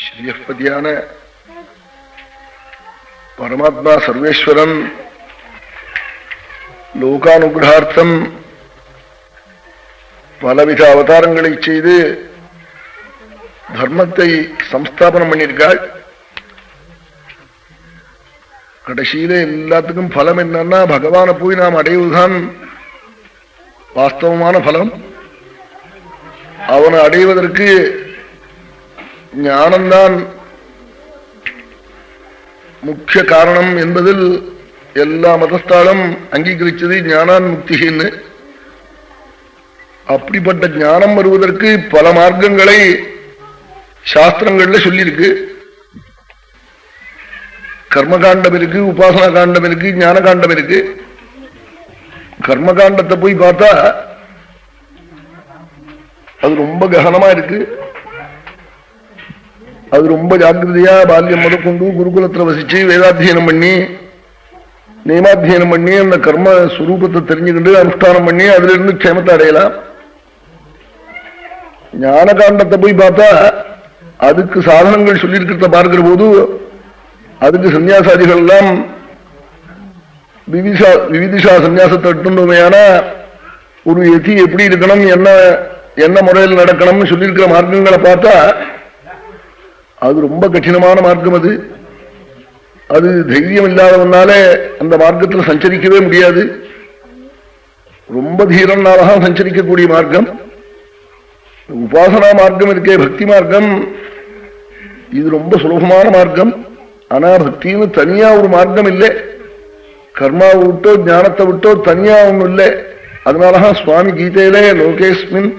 ஸ்ரீயப்பதியான பரமாத்மா சர்வேஸ்வரன் லோகானுகிரகார்த்தம் பலவித அவதாரங்களை செய்து தர்மத்தை சம்ஸ்தாபனம் பண்ணியிருக்காள். கடைசியில எல்லாத்துக்கும் பலம் என்னன்னா பகவானை போய் நாம் அடைவதுதான் வாஸ்தவமான பலம். அவனை அடைவதற்கு ஞானம்தான் முக்கிய காரணம் என்பதில் எல்லா மதஸ்தாலும் அங்கீகரிச்சது ஞானான் முக்தின்னு. அப்படிப்பட்ட ஞானம் வருவதற்கு பல மார்க்கங்களை சாஸ்திரங்கள்ல சொல்லியிருக்கு. கர்மகாண்டம் இருக்கு, உபாசனா காண்டம் இருக்கு, ஞான காண்டம் இருக்கு. கர்மகாண்டத்தை போய் பார்த்தா அது ரொம்ப ககனமா இருக்கு. அது ரொம்ப ஜாக்கிரதையா பால்யம் முதற்கொண்டு குருகுலத்துல வசிச்சு வேதாத்தியனம் பண்ணி நியமாத்தியனம் பண்ணி அந்த கர்ம சுரூபத்தை தெரிஞ்சுக்கிட்டு அனுஷ்டானம் பண்ணி அதுல இருந்து க்ஷேமத்தை அடையலாம். ஞான காண்டத்தை போய் பார்த்தா அதுக்கு சாதனங்கள் சொல்லியிருக்கிறத பார்க்கிற போது அதுக்கு சன்னியாசாதிகள் எல்லாம் விவிதிஷா சன்னியாசத்தை எடுத்துட்டோமையான ஒரு எதி எப்படி இருக்கணும், என்ன முறையில் நடக்கணும்னு சொல்லியிருக்கிற மார்க்கங்களை பார்த்தா அது ரொம்ப கடினமான மார்க்கம். அது தைரியம் இல்லாதவனால அந்த மார்க்கத்தில் சஞ்சரிக்கவே முடியாது. ரொம்ப தீரனால்தான் சஞ்சரிக்கக்கூடிய மார்க்கம். உபாசனா மார்க்கம் இருக்கே, பக்தி மார்க்கம், இது ரொம்ப சுலபமான மார்க்கம். ஆனா பக்தின்னு தனியா ஒரு மார்க்கம் இல்லை. கர்மாவை விட்டோ ஞானத்தை விட்டோ தனியா ஒன்னும் இல்லை. அதனாலதான் சுவாமி கீதையிலே லோகேஸ்மின்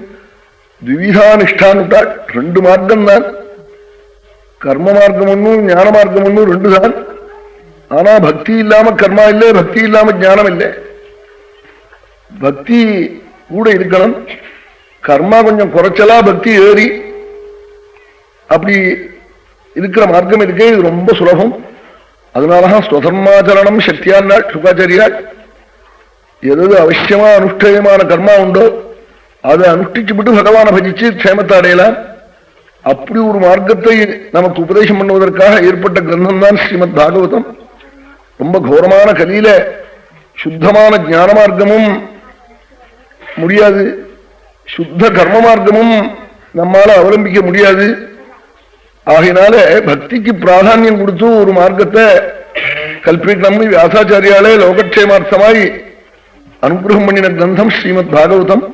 திவிதா நிஷ்டான் விட்டாள். ரெண்டு மார்க்கம் தான், கர்ம மார்க்கம் ஒன்னும் ஞான மார்க்கம் ஒன்னும் ரெண்டு தான். ஆனா பக்தி இல்லாம கர்மா இல்லை, பக்தி இல்லாம ஞானம் இல்லை. பக்தி கூட இருக்கணும், கர்மா கொஞ்சம் குறைச்சலா பக்தி ஏறி அப்படி இருக்கிற மார்க்கம் இருக்கே, இது ரொம்ப சுலபம். அதனாலதான் ஸ்வதர்மாச்சரணம் சக்தியானாள் சுகாச்சாரியாள். எது அவசியமா அனுஷ்டயமான கர்மா உண்டோ அதை அனுஷ்டிச்சு விட்டு பகவானை பஜிச்சு க்ஷேமத்தை அடையலாம். அப்படி ஒரு மார்க்கத்தை நமக்கு உபதேசம் பண்ணுவதற்காக ஏற்பட்ட கிரந்தம் தான் ஸ்ரீமத் பாகவதம். ரொம்ப கோரமான கலியில சுத்தமான ஞான மார்க்கமும் முடியாது, சுத்த கர்ம மார்க்கமும் நம்மால அவலம்பிக்க முடியாது. ஆகையினால பக்திக்கு பிராதானியம் கொடுத்து ஒரு மார்க்கத்தை கல்பிக்கணும்னு வியாசாச்சாரியாலே லோகக்ஷேமார்த்தமாய் அனுகிரகம் பண்ணின கிரந்தம் ஸ்ரீமத் பாகவதம்.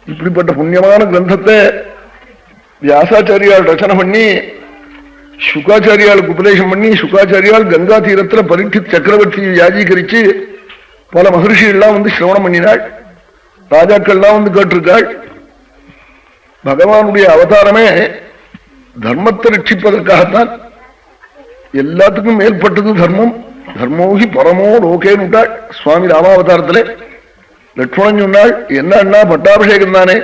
இப்படிப்பட்ட புண்ணியமான கிரந்தத்தை வியாசாச்சாரியால் ரச்சனை பண்ணி சுகாச்சாரியாளுக்கு உபதேசம் பண்ணி சுகாச்சாரியால் கங்கா தீரத்துல பரீட்சித் சக்கரவர்த்தியை வியாஜீகரிச்சு பல மகர்ஷிகள்லாம் வந்து சிரவணம் பண்ணினாள். ராஜாக்கள்லாம் வந்து கேட்டிருக்காள். பகவானுடைய அவதாரமே தர்மத்தை ரட்சிப்பதற்காகத்தான். எல்லாத்துக்கும் மேற்பட்டது தர்மம். தர்மோகி பரமோ லோகேன்னு விட்டாள் சுவாமி ராமாவதாரத்திலே. லட்சுமணன் சொன்னாள், என்ன பட்டாபிஷேகம் தானே,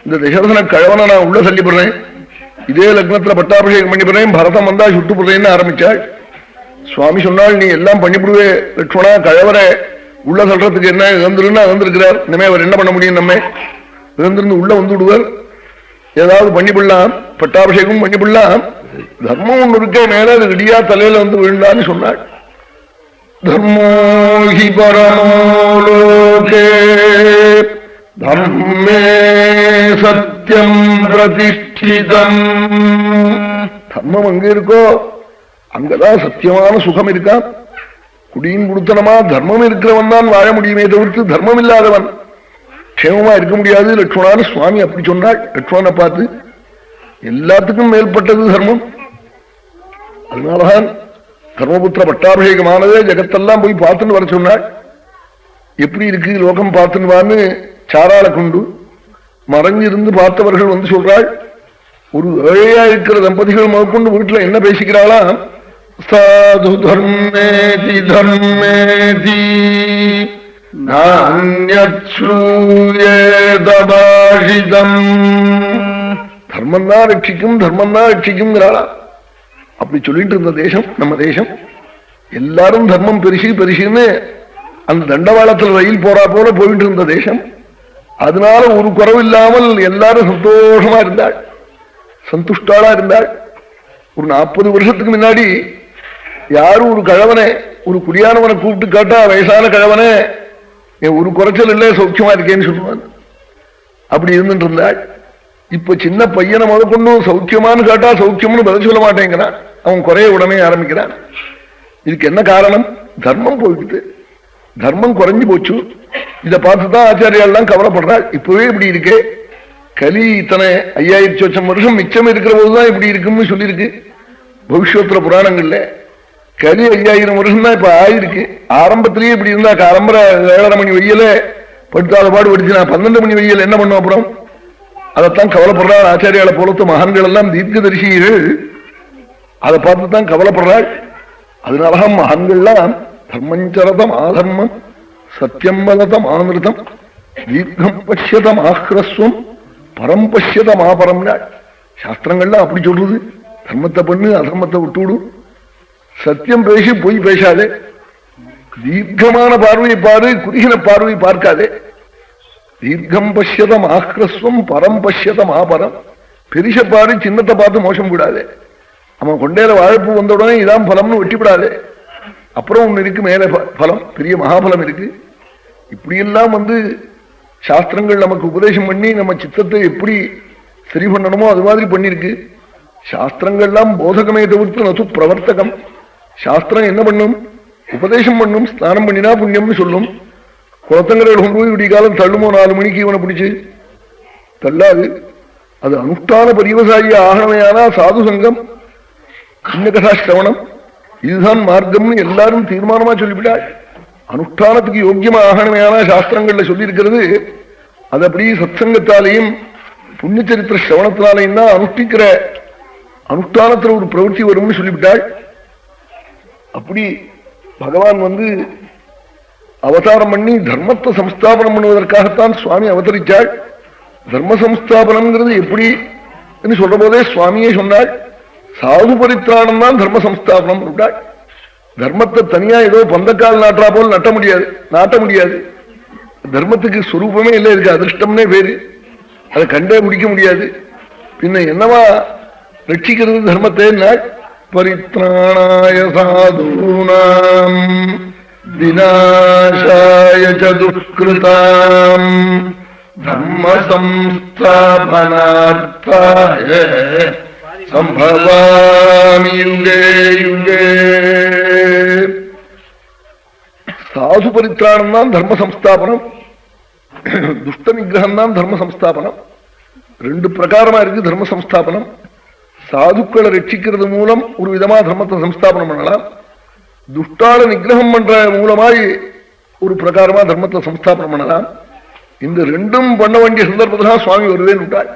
இந்த தசரதன கழவனை நான் உள்ள தள்ளிப்படுறேன், இதே லக்னத்துல பட்டாபிஷேகம் பண்ணிப்படுறேன், பரதம் வந்தா சுட்டுப்படுறேன்னு ஆரம்பிச்சாள். சுவாமி சொன்னால், நீ எல்லாம் பண்ணிவிடுவே லட்சுமணா, கழவரை உள்ள தள்ளுறதுக்கு என்ன இழந்துருன்னு இழந்திருக்கிறார். இனிமே அவர் என்ன பண்ண முடியும், நம்ம இழந்திருந்து உள்ள வந்து விடுவார். ஏதாவது பண்ணிவிடலாம், பட்டாபிஷேகம் பண்ணிவிடலாம், தர்மம் ஒன்று இருக்கே மேல அது இடியா தலையில வந்து விழுந்தான்னு சொன்னாள். தர்மோஹி பரமோலோகே தர்மே சத்தியம் பிரதிஷ்டிதம். தர்மம் அங்க இருக்கோ அங்கதான் சத்தியமான சுகம் இருக்கா. குடியின் கொடுத்தனமா தர்மம் இருக்கிறவன் தான் வாழ முடியுமே தவிர்த்து தர்மம் இல்லாதவன் க்ஷேமமா இருக்க முடியாது. லட்சுமணான்னு சுவாமி அப்படி சொன்னாள். லட்சுமணனை பார்த்து எல்லாத்துக்கும் மேற்பட்டது தர்மம். அதனாலதான் தர்மபுத்திர பட்டாபிஷேகமானதே ஜெகத்தெல்லாம் போய் பார்த்துன்னு வர சொன்னாள். எப்படி இருக்கு லோகம் பார்த்துன்னு சாராள கொண்டு மறைஞ்சிருந்து பார்த்தவர்கள் வந்து சொல்றாள். ஒரு ஏழையா இருக்கிற தம்பதிகள் முதற்கொண்டு வீட்டுல என்ன பேசிக்கிறாளா, சாது தர்மேதி தர்மேதி நான்யத்ரூயேதபாஷிதம். தர்மம் தான் ரட்சிக்கும், தர்மம் தான் ரட்சிக்கும்ங்கிறாளா. அப்படி சொல்லிட்டு இருந்த தேசம் நம்ம தேசம். எல்லாரும் தர்மம் பெருசு பெருசுன்னு அந்த தண்டவாளத்தில் ரயில் போறா போல போயிட்டு இருந்த தேசம். அதனால ஒரு குறவு இல்லாமல் எல்லாரும் சந்தோஷமா இருந்தாள், சந்துஷ்டாளா இருந்தாள். ஒரு 40 வருஷத்துக்கு முன்னாடி யாரும் ஒரு கழவனை, ஒரு குடியானவனை கூப்பிட்டு கேட்டா, வயசான கழவனே ஒரு குறைச்சல் இல்லை, சௌக்கியமா இருக்கேன்னு சொல்லுவான். அப்படி இருந்துட்டு இருந்தாள். இப்ப சின்ன பையனை முதற்கொண்டு சௌக்கியமானு கேட்டா சௌக்கியம்னு பதில் சொல்ல மாட்டேங்கிறான். அவன் குறைய உடனே ஆரம்பிக்கிறான். இதுக்கு என்ன காரணம்? தர்மம் போயிட்டு, தர்மம் குறைஞ்சு போச்சு. இதை பார்த்துதான் ஆச்சாரியாலாம் கவலைப்படுறாள். இப்பவே இப்படி இருக்கே, கலி இத்தனை 5000 வருஷம் மிச்சம் இருக்கிற போதுதான் இப்படி இருக்குன்னு சொல்லியிருக்கு பவிஷ்யத்துல புராணங்கள்ல. கலி 5000 வருஷம் தான் இப்ப ஆயிருக்கு. ஆரம்பத்திலேயே இப்படி இருந்தா ஆரம்பர 7:30 மணி வெயில படுத்தாத பாடு படிச்சு நான் 12 மணி வெயில் என்ன பண்ணும்? அப்புறம் அதைத்தான் கவலைப்படுறாள். ஆச்சாரியால போலத்து மகான்கள் எல்லாம் தீர்க்கதரிசிகள் அதை பார்த்துதான் கவலைப்படுறாள். அதனாலதான் மகான்கள்லாம் தர்மஞ்சரதம் ஆதர்மம் சத்தியம் வததம் ஆனிருதம் தீர்க்கம் பஷ்யதம் ஆஹ்ரஸ்வம் பரம் பஷ்யதம் ஆபரம்னா சாஸ்திரங்கள்லாம் அப்படி சொல்றது. தர்மத்தை பண்ணு, அதர்மத்தை விட்டுவிடு, சத்தியம் பேசி பொய் பேசாதே, தீர்க்கமான பார்வையை பாரு, குறுகின பார்வை பார்க்காதே, தீர்க்கம் பஷ்யதம் ஆஹ்ரஸ்வம் பரம் பஷ்யதம் ஆபரம். பெரிச பாரு, சின்னத்தை பார்த்து மோசம் விடாதே. அவன் கொண்டேல வாழைப்பூ வந்த உடனே இதான் பலம்னு வெட்டிவிடாதே. அப்புறம் ஒண்ணு இருக்கு மேல பலம், பெரிய மகாபலம் இருக்கு. இப்படியெல்லாம் சாஸ்திரங்கள் நமக்கு உபதேசம் பண்ணி நம்ம சித்தத்தை எப்படி சரி பண்ணணுமோ அது மாதிரி பண்ணிருக்கு. சாஸ்திரங்கள்லாம் போதகமே தவிர்த்து நது பிரவர்த்தகம். சாஸ்திரம் என்ன பண்ணும்? உபதேசம் பண்ணும். ஸ்நானம் பண்ணினா புண்ணியம்னு சொல்லும். குளத்தங்கரையில் கொண்டு போய் விடிய காலம் தள்ளுமோ 4 மணிக்கு இவனை பிடிச்சு தள்ளாது. அது அனுஷ்டான பரிவசாயி ஆகணையானா சாது சங்கம் இன்னகதா சிரவணம் இதுதான் மார்க்கம்னு எல்லாரும் தீர்மானமா சொல்லிவிட்டாள். அனுஷ்டானத்துக்கு யோக்கியமா ஆகணுமையான சாஸ்திரங்கள்ல சொல்லி இருக்கிறது. அது அப்படி சத்சங்கத்தாலையும் புண்ணிய சரித்திர சிரவணத்தினாலையும் தான் அனுஷ்டிக்கிற அனுஷ்டானத்துல ஒரு பிரவൃத்தி வரும்னு சொல்லிவிட்டாள். அப்படி பகவான் அவதாரம் பண்ணி தர்மத்தை சம்ஸ்தாபனம் பண்ணுவதற்காகத்தான் சுவாமி அவதரிச்சாள். தர்ம சம்ஸ்தாபனம்ங்கிறது எப்படி சொல்ற போதே சுவாமியே சொன்னாள். சாது பரித்ராணம் தான் தர்ம சம்ஸ்தாபனம் என்றாள். தர்மத்தை தனியா ஏதோ பந்தக்கால் நாட்டா போல் நாட்ட முடியாது. தர்மத்துக்கு ஸ்வரூபமே இல்லை, இருக்கு அதிர்ஷ்டம்னே பேரு. அதை கண்டே முடிக்க முடியாது. பின்ன என்னவா ரட்சிக்கிறது தர்மத்தை? பரித்ராணாய சாதூனாம் விநாசாய ச துஷ்கிருதாம் தர்ம சம்ஸ்தாபனார்த்தாய சம்பவாமி யுகே யுகே. சாது பரித்ராணம் தான் தர்ம சம்ஸ்தாபனம், துஷ்ட நிகிரகம் தான் தர்ம சம்ஸ்தாபனம். 2 பிரகாரமா இருக்கு தர்ம சம்ஸ்தாபனம். சாதுக்களை ரட்சிக்கிறது மூலம் ஒரு விதமா தர்மத்தை சம்ஸ்தாபனம் பண்ணலாம். துஷ்டால நிகிரகம் பண்ற மூலமாய் ஒரு பிரகாரமா தர்மத்தை சம்ஸ்தாபனம் பண்ணலாம். இந்த 2ம் பண்ண வேண்டிய சந்தர்ப்பத்தில் சுவாமி வருவேன்னு விட்டாள்.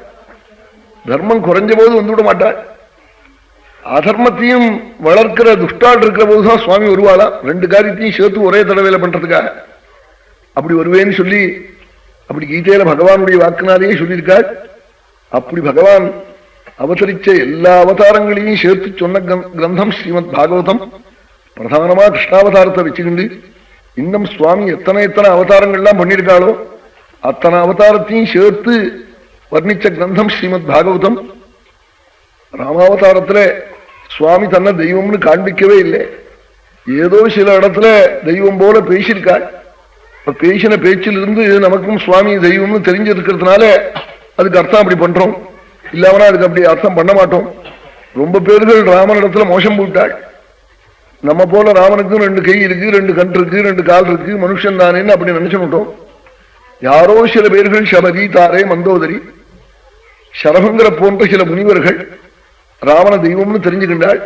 தர்மம் குறைஞ்ச போது வந்துவிட மாட்டாள். அதர்மத்தையும் வளர்க்கிற துஷ்டால் இருக்கிற போதுதான் சுவாமி வருவாளாம். 2 காரியத்தையும் சேர்த்து ஒரே தடவையில பண்றதுக்காக அப்படி வருவேன்னு சொல்லி அப்படி கீதையில பகவானுடைய வாக்குனாலேயே சொல்லியிருக்காள். அப்படி பகவான் அவதரிச்ச எல்லா அவதாரங்களையும் சேர்த்து சொன்ன கிரந்தம் ஸ்ரீமத் பாகவதம். பிரதானமா கிருஷ்ணாவதாரத்தை வச்சுக்கிண்டு இன்னும் சுவாமி எத்தனை அவதாரங்கள்லாம் பண்ணியிருக்காளோ அத்தனை அவதாரத்தையும் சேர்த்து வர்ணிச்ச கிரந்தம் ஸ்ரீமத் பாகவதம். ராமாவதாரத்துல சுவாமி தன்னை தெய்வம்னு காண்பிக்கவே இல்லை. ஏதோ சில இடத்துல தெய்வம் போல பேசியிருக்காள். பேசின பேச்சிலிருந்து நமக்கும் சுவாமி தெய்வம்னு தெரிஞ்சிருக்கிறதுனால அதுக்கு அர்த்தம் அப்படி பண்றோம். இல்லாமனா அதுக்கு அப்படி அர்த்தம் பண்ண மாட்டோம். ரொம்ப பேர்கள் ராமன் இடத்துல மோசம் போட்டாள். நம்ம போல ராமனுக்கு 2 கை இருக்கு, 2 கண் இருக்கு, 2 கால் இருக்கு, மனுஷன் தானேன்னு அப்படி நினைச்சுட்டோம். யாரோ சில பேர்கள் சபரி தாரே மந்தோதரி சரபங்கர போன்ற சில முனிவர்கள் ராவண தெய்வம்னு தெரிஞ்சுக்கின்றாள்.